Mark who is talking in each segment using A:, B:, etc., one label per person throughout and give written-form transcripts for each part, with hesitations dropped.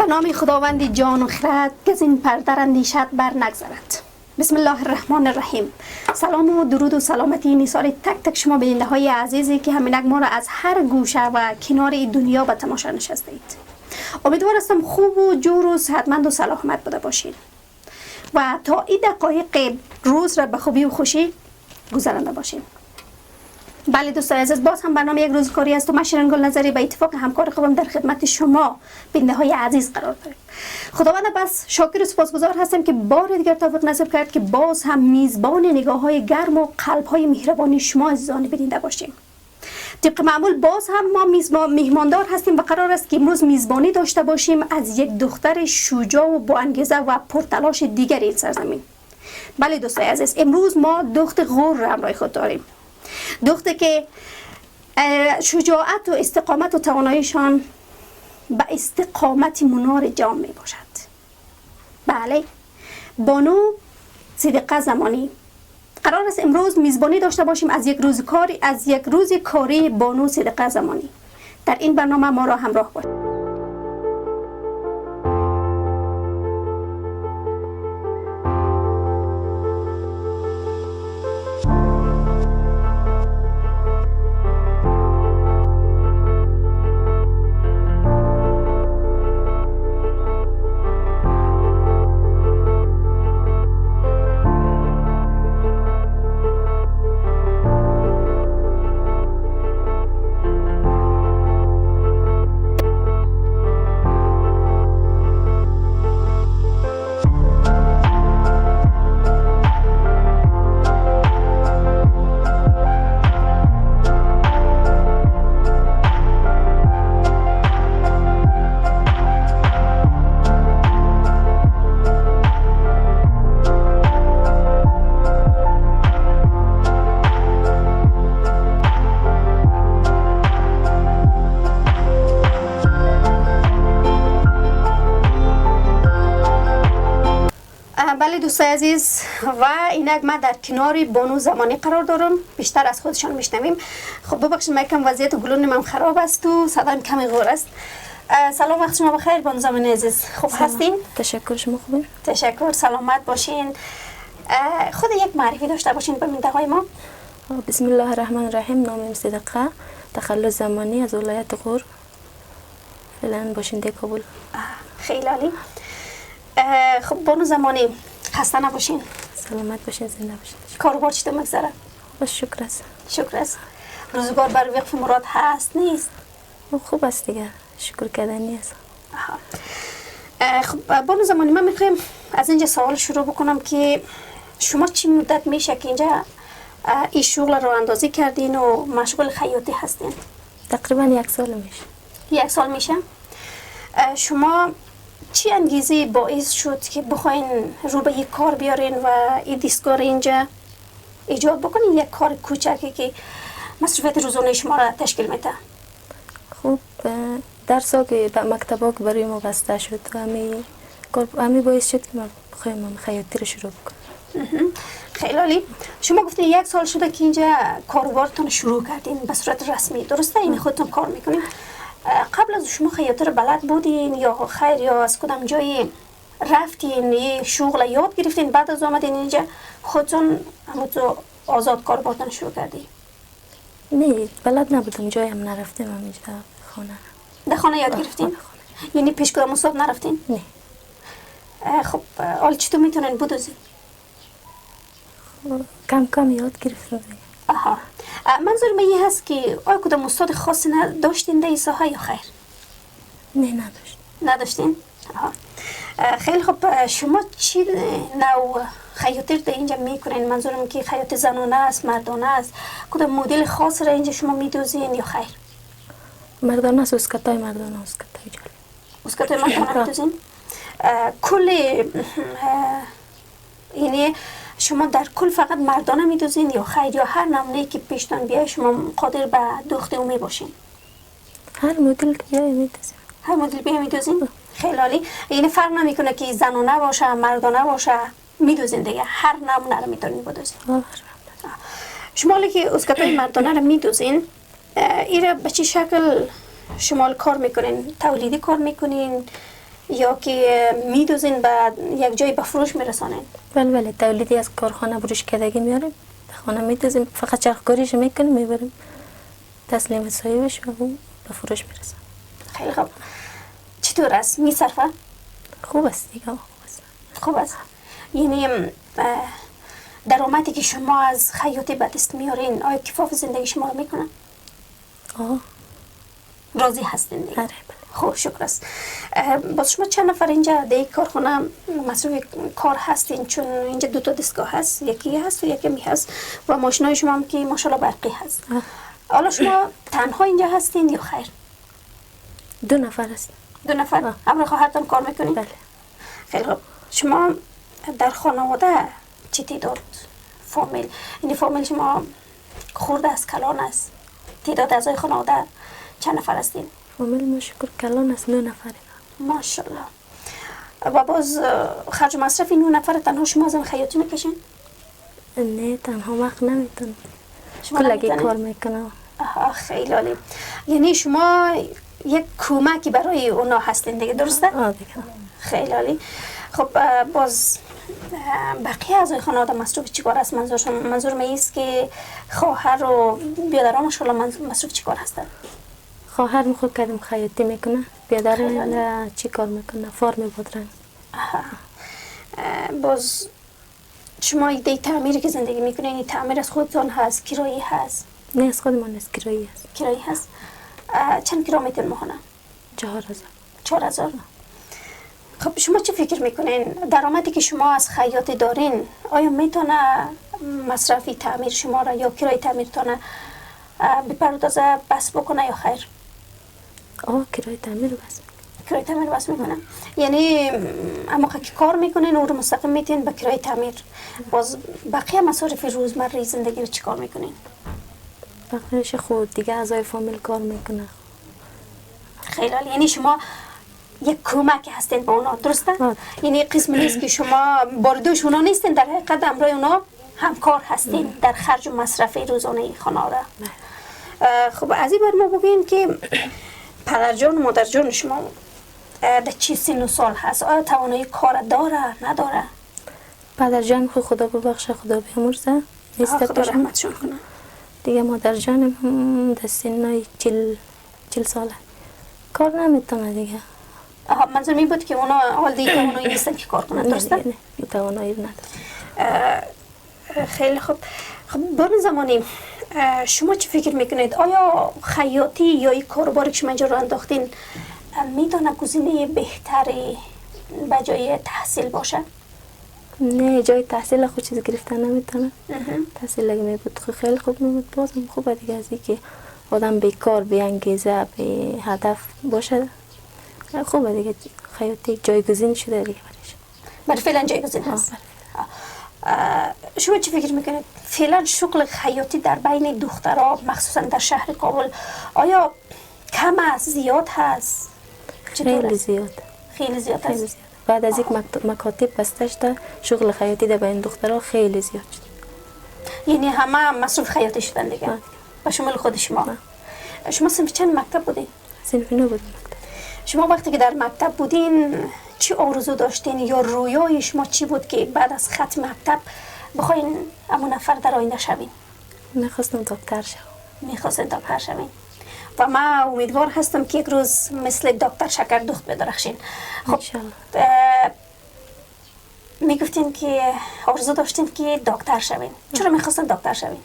A: نام خداوند جان و خرد که از این پرده اندیشت بر نگذرد. بسم الله الرحمن الرحیم. سلام و درود و سلامتی نیسار تک تک شما بیننده های عزیزی که همینک ما را از هر گوشه و کنار دنیا به تماشا نشسته اید. امیدوار هستم خوب و جور و صحتمند و سلامت بوده باشید و تا این دقایق روز را به خوبی و خوشی گذرانده باشید. بله دوستان عزیز، باز هم برنامه یک روز کاری است و من شیرین گل نظری به اتفاق همکار خوبم در خدمت شما بیننده های عزیز قرار داریم. خداوند بس شاکر و سپاسگزار هستم که بار دیگر توفیق نصیب کرد که باز هم میزبان نگاه های گرم و قلب های مهربانی شما عزیزان بیننده باشیم. طبق معمول باز هم ما میهماندار هستیم و قرار است که امروز میزبانی داشته باشیم از یک دختر شجاع و با انگیزه و پرتلاش دیگر این سرزمین. بله دوستان عزیز، امروز ما دخت غور را همراه خود داریم. دخته که شجاعت و استقامت و تواناییشان به استقامت منار جام می باشد. بله، بانو صدیقه زمانی. قرار است امروز میزبانی داشته باشیم از یک روز کاری بانو صدیقه زمانی. در این برنامه ما را همراه باشید. بله دوستان عزیز، و اینک من در کنار بانو زمانی قرار دارم. بیشتر از خودشان میشنویم. خب ببخشید من کم وضعیت گلون من خراب است و صدام کمی غور است. سلام، وقت شما بخیر بانو زمانی عزیز. خوب هستین؟
B: تشکر، شما خوبین؟
A: تشکر، سلامت باشین. خود یک معرفی داشته باشین به بیننده های ما.
B: بسم الله الرحمن الرحیم. نامم صدیقه، تخلص زمانی از ولایت غور، فعلا باشنده کابل.
A: خیلی عالی. خب بانو زمانی، خسته نباشین.
B: سلامت باشین، زنده باشین.
A: کاروبار چطور میگذره؟
B: بس شکر است.
A: شکر است. روزگار بر وقف مراد هست نیست؟
B: خوب است دیگه، شکر کردنی است.
A: خب بانو زمانی، من میخوایم از اینجا سوال شروع بکنم که شما چی مدت میشه که اینجا این شغل رو اندازی کردین و مشغول خیاطی هستین؟
B: تقریبا 1 سال میشه.
A: 1 سال میشه؟ شما چی انگیزه باعث شد که بخواین رو به یک کار بیارین و این دستگاه اینجا ایجاد بکنین، یک کار کوچکی که مصرفیت روزانه شما را تشکیل میده؟
B: خوب، درسا که به مکتبا که برای ما بسته شد و همین باعث شد که ما بخوایم خیاطی رو شروع بکنیم.
A: خیلی عالی. شما گفتین 1 سال شده که اینجا کاروبارتون شروع کردین به صورت رسمی، درسته؟ این خودتون کار میکنین. قبل از شما خیاطی رو بلد بودین یا خیر، یا از کدام جایی رفتین یه شغل یاد گرفتین بعد از آمدین اینجا خودتون همونطور آزاد کاروبارتون شروع کردین؟
B: نه، بلد نبودم، جایم نرفتم، همینجا خانه.
A: در خانه یاد گرفتین؟ یعنی پیش کدام استاد نرفتین؟
B: نه.
A: خب حالا چطور میتونین بدوزین؟
B: کم کم یاد گرفتم.
A: منظور من این هست که آیا کدام استاد خاصی داشتین در این ساحه یا خیر؟
B: نه،
A: نداشتین؟ خیلی خب، شما چی نوع خیاطی در اینجا میکنین؟ منظورم که خیاطی زنانه است، مردانه است، کدام مدل خاص را اینجا شما میدوزین یا خیر؟
B: مردانه است، اسکتای مردانه، اسکتای جالب.
A: اسکتای مردانه میدوزین؟ کل یعنی شما در کل فقط مردانه میدوزین یا خیر، یا هر نمونه که پیشتان بیای شما قادر به دوخت او میباشین؟
B: هر مدل که بیای میدوزین.
A: هر مدل بیای میدوزین؟ خیلی عالی. یعنی فرق نمیکنه که زنانه باشه مردانه باشه، میدوزین دیگه، هر نمونه رو میتونین بدوزین. شما حالا که اسکتای مردانه رو میدوزین، این به چه شکل شما کار میکنین؟ تولیدی کار میکنین یا که میدوزین به یک جای به فروش میرسانین؟
B: بله تولیدی از کارخانه بروش کردگی میاریم به خانه میدوزیم، فقط چرخکاریش میکنیم میبریم تسلیم صاحبش و اون به فروش میرسن.
A: خیلی خوب. چطور است؟ میصرفه؟
B: خوب است دیگه، خوب است.
A: خوب است. یعنی درآمدی که شما از خیاطی به دست میارین آیا کفاف زندگی شما رو میکنه؟
B: آه
A: راضی هستین دیگه؟
B: آره بله.
A: خوب شکر است. باز شما چند نفر اینجا در یک کارخانه مصروف کار هستین؟ چون اینجا دو تا دستگاه هست، یکی هست و یکی می هست و ماشینای شما هم که ماشاءالله برقی هست. حالا شما تنها اینجا هستین یا خیر؟
B: دو نفر است.
A: دو نفر؟ همراه خواهرتان کار میکنین؟
B: بله.
A: خیلی خوب. شما در خانواده چی تعداد فامیل؟ این فامیل شما خورده از کلان است؟ تعداد اعضای خانواده چند نفر هستین؟
B: فامیل ما شکر کلان است، 9 نفره.
A: ماشاءالله. و باز خرج و مصرف این 9 نفر تنها شما از این خیاطی میکشین؟
B: نه تنها وقت نمیتونم،
A: شما
B: کلگی
A: نمی‌تونین؟
B: کار میکنم.
A: خیلی عالی. یعنی شما یک کمکی برای اونا هستین دیگه، درسته؟
B: دیگه.
A: خیلی عالی. خب باز بقیه اعضای خانواده مصروف چیکار است؟ منظورم است که خواهر و برادران ماشاءالله مصروف چیکار هستن؟
B: خواهر خود کردیم خیاطی میکنه، بیادر چی کار میکنه؟ فارم بادرنگ.
A: باز شما ایده تعمیری که زندگی میکنین این تعمیر از خودتان هست؟ کرایی هست؟
B: نه از خودمان است، کرایی است.
A: کرایی هست. چند کرا میتون ماهانه؟
B: 4000.
A: 4000. خب شما چه فکر میکنین درآمدی که شما از خیاطی دارین آیا میتونه مصرفی تعمیر شما را یا کرای تعمیرتان بپردازه بس بکنه یا خیر؟
B: کرای تعمیر بس.
A: کرای تعمیر بس میکنه. یعنی اما که کار میکنین او رو مستقیم میتین به کرای تعمیر. باز بقیه مصارف روزمره زندگی رو چیکار میکنین؟
B: بقیه‌اش خود دیگه اعضای فامیل کار میکنه.
A: خیلی عالی. یعنی شما یک کمک هستین به اونا، درسته؟ یعنی قسمی نیست که شما باردوش اونا نیستین، در حقیقت امرای اونا همکار هستین در خرج و مصرف روزانه خانواده. خب از این بر ما بگوین که پدرجان و مادرجان شما در چی سن و سال هست؟ آیا توانایی کار داره نداره؟
B: پدرجان خدا ببخشه، خدا بیامرزه، نیست
A: خدا
B: پیشم.
A: رحمتشون کنه.
B: دیگه مادرجانم در سن 40 ساله کار نمیتونه دیگه.
A: منظور می بود که اونا حال دیگه توانایی نیستن که کار کنن، درسته؟
B: نه توانایی نداره.
A: خیلی خوب. خب بان زمانی شما چی فکر میکنید؟ آیا خیاطی یا این کاروباری که شما اینجا رو انداختین میتونه گزینه بهتری به جای تحصیل باشه؟
B: نه جای تحصیل خود چیز گرفتن نمیتونه. تحصیل اگه میبود خیلی خوب میبود، بازم خوبه دیگه از این که آدم به کار به انگیزه به هدف باشه خوبه دیگه. خیاطی جایگزین شده دیگه
A: برای فعلا جایگزین هست. شما چی فکر میکنید؟ فعلا شغل خیاطی در بین دخترها مخصوصا در شهر کابل آیا کم است زیاد هست؟
B: خیلی زیاد.
A: خیلی زیاد هست.
B: بعد از یک مکاتب بسته شده شغل خیاطی در بین دخترها خیلی زیاد شد.
A: یعنی همه مصروف خیاطی شدن دیگه با شمول خود شما. شما صنف چند مکتب بودین؟
B: صنف 9 بودیم مکتب.
A: شما وقتی که در مکتب بودین چی آرزو داشتین یا رویای شما چی بود که بعد از ختم مکتب بخواین همون نفر در آینده شوین؟
B: میخواستم دکتر شوم.
A: میخواستم دکتر شوین و من امیدوار هستم که یک روز مثل دکتر شکردخت بدرخشین. خب
B: انشالله.
A: میگفتین که آرزو داشتین که دکتر شوین. چرا میخواستن دکتر شوین؟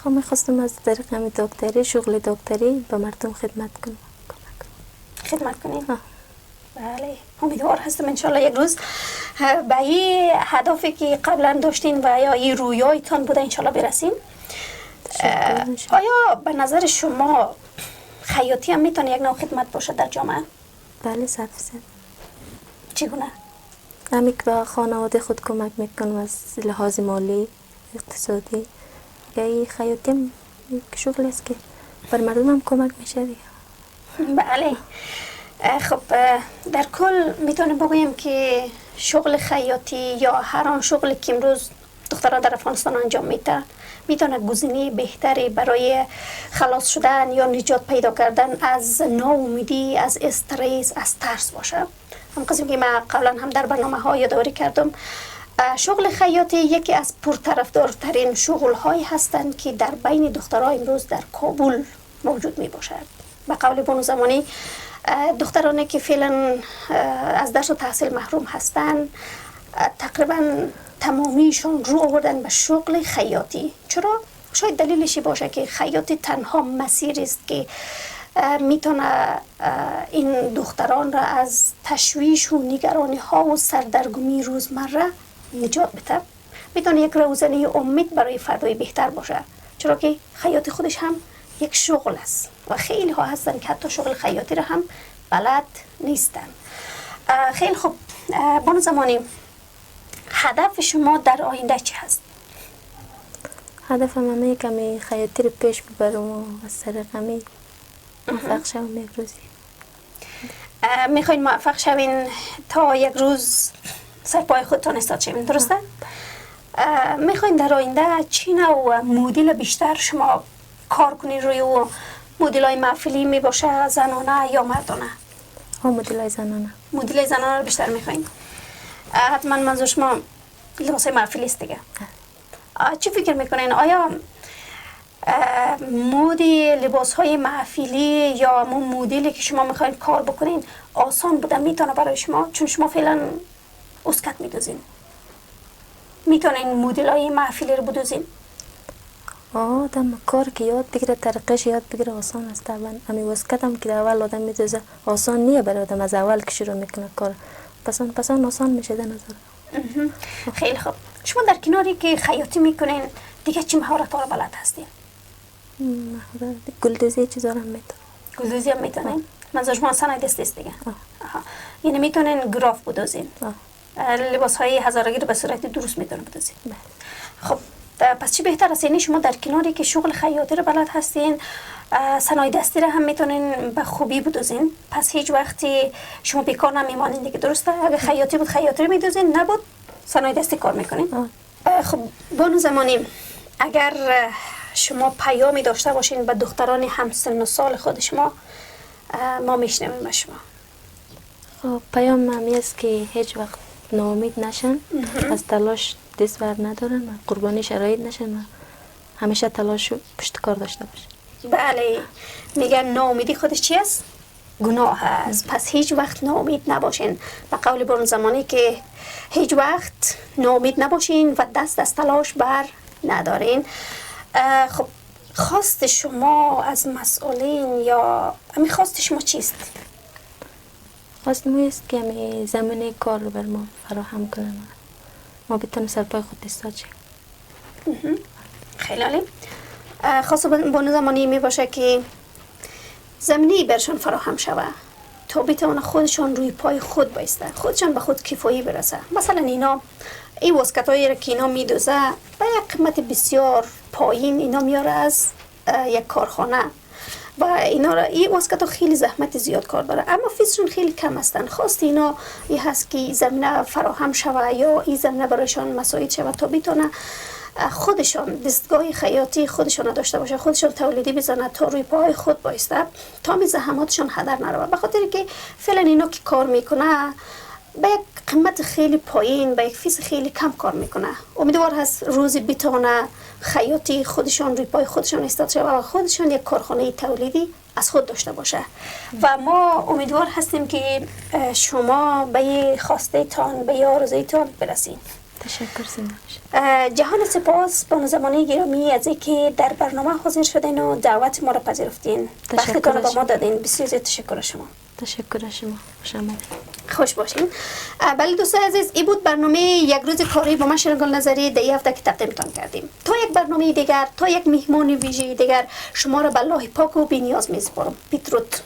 B: خب میخواستم از طریق همین دکتری شغل دکتری به مردم خدمت کنم.
A: خدمت کنین؟ بله امیدوار هستم انشالله یک روز به این هدفی که قبلا داشتین و یا این رویایتان بوده انشالله برسین. آیا به نظر شما خیاطی هم میتونه یک نوع خدمت باشه در جامعه؟
B: بله 100%.
A: چگونه؟
B: همی که به خانواده خود کمک میکنم از لحاظ مالی اقتصادی. این خیاطی هم شغل است که بر مردم هم کمک میشه دیگه.
A: بله. خب در کل میتونم بگویم که شغل خیاطی یا هر آن شغلی که امروز دختران در افغانستان انجام میتونه گزینه بهتری برای خلاص شدن یا نجات پیدا کردن از ناامیدی، از استرس، از ترس باشه. هم قسم که من قبلا هم در برنامه ها یادآوری کردم، شغل خیاطی یکی از پرطرفدارترین شغل هایی هستند که در بین دخترها امروز در کابل موجود می باشد. به قول بانو زمانی دخترانی که فعلا از درس و تحصیل محروم هستند تقریبا تمامیشون رو آوردن به شغل خیاطی. چرا؟ شاید دلیلشی باشه که خیاطی تنها مسیری است که میتونه این دختران را از تشویش و نگرانی ها و سردرگمی روزمره نجات بده. میتونه یک روزنه امید برای فردای بهتر باشه، چرا که خیاطی خودش هم یک شغل است و خیلی ها هستن که حتی شغل خیاطی را هم بلد نیستن. خیلی خوب بانو زمانی، هدف شما در آینده چی هست؟
B: هدفم همه کمی خیاطی رو پیش ببرم و از طریق همی موفق شوم یک روزی.
A: میخواین موفق شوین تا یک روز سر پای خودتان استاد شوین، درسته؟ میخواین در آینده چی نوع مدل بیشتر شما کار کنین روی و مدل های محفلی می باشه زنانه یا مردانه؟
B: مدل های زنانه.
A: مدل زنانه رو بیشتر میخواین؟ حتما منظور شما لباس های محفلی است دیگه. چی فکر میکنین؟ آیا مود لباس های محفلی یا مدلی که شما میخواین کار بکنین آسان بوده میتونه برای شما؟ چون شما فعلا اسکت میدوزین، میتونین مدل های محفلی رو بدوزین؟
B: آدم کار که یاد بگیره طریقش یاد بگیره آسان است. طبعا همین اسکت هم که اول آدم میدوزه آسان نیه برای آدم از اول که شروع میکنه کار، پس آسان میشه در نظر.
A: خیلی خوب. شما در کناری که خیاطی میکنین دیگه چی مهارت ها رو بلد هستین؟
B: گلدوزی چیزا رو هم میتونم.
A: گلدوزی هم میتونین؟ منظور شما صنایع دستی است دیگه. یعنی میتونین گراف بدوزین. لباس های هزارگی رو به صورت درست میتونین بدوزین. خب پس چی بهتر است؟ یعنی شما در کناری که شغل خیاطی رو بلد هستین صنایع دستی رو هم میتونین به خوبی بدوزین، پس هیچ وقتی شما بیکار نمیمانین دیگه، درسته؟ اگه خیاطی بود خیاطی رو میدوزین، نبود صنایع دستی کار میکنین. خب بانو زمانی، اگر شما پیامی داشته باشین به دختران همسن و سال خود شما، ما میشنویم به شما.
B: خب پیام همی است که هیچ وقت ناامید نشن، از تلاش دست بر ندارن و قربانی شرایط نشن و همیشه تلاش و پشت کار داشته باشن.
A: بله، میگن ناامیدی خودش چی است؟ گناه است. پس هیچ وقت ناامید نباشین. به قول بانو زمانی که هیچ وقت ناامید نباشین و دست از تلاش بر ندارین. خب خواست شما از مسئولین یا همین خواست شما چیست؟
B: خواست ما است که همین زمینه کار رو بر ما فراهم کنن، ما بتونیم سر پای خود ایستاد شیم.
A: خیلی عالی. خواست بانو زمانی می باشه که زمینی برشان فراهم شوه تا بتونه خودشان روی پای خود بایسته، خودشان به خود کفایی برسه. مثلا اینا این واسکت هایی را که اینا میدوزه به یک قیمت بسیار پایین اینا میاره از یک کارخانه و اینا را این واسکت ها خیلی زحمت زیاد کار داره، اما فیزشون خیلی کم هستن. خواست اینا این هست که زمینه فراهم شوه یا این زمینه برایشان مساعد شوه تا بتونه خودشان دستگاه خیاطی خودشان داشته باشه، خودشان تولیدی بزنه تا روی پای خود بایسته، تا می زحماتشان هدر نروه. به خاطر که فعلا اینا که کار میکنه به یک قیمت خیلی پایین، به یک فیس خیلی کم کار میکنه. امیدوار هست روزی بتونه خیاطی خودشان روی پای خودشان ایستاد شه و خودشان یک کارخانه تولیدی از خود داشته باشه. و ما امیدوار هستیم که شما به خواسته تان، به آرزویتان برسید.
B: تشکر زنده.
A: جهان سپاس بانو زمانی گرامی از اینکه در برنامه حاضر شدین و دعوت ما را پذیرفتین. وقتتان را به ما دادین. بسیار زیاد تشکر شما.
B: تشکر شما. خوش آمدید.
A: خوش باشین. بله دوستان عزیز، این بود برنامه یک روز کاری با من شیرین گل نظری در این هفته که تقدیمتان کردیم. تا یک برنامه دیگر، تا یک مهمان ویژه دیگر، شما را به الله پاک و بی‌نیاز می‌سپارم. بدرود.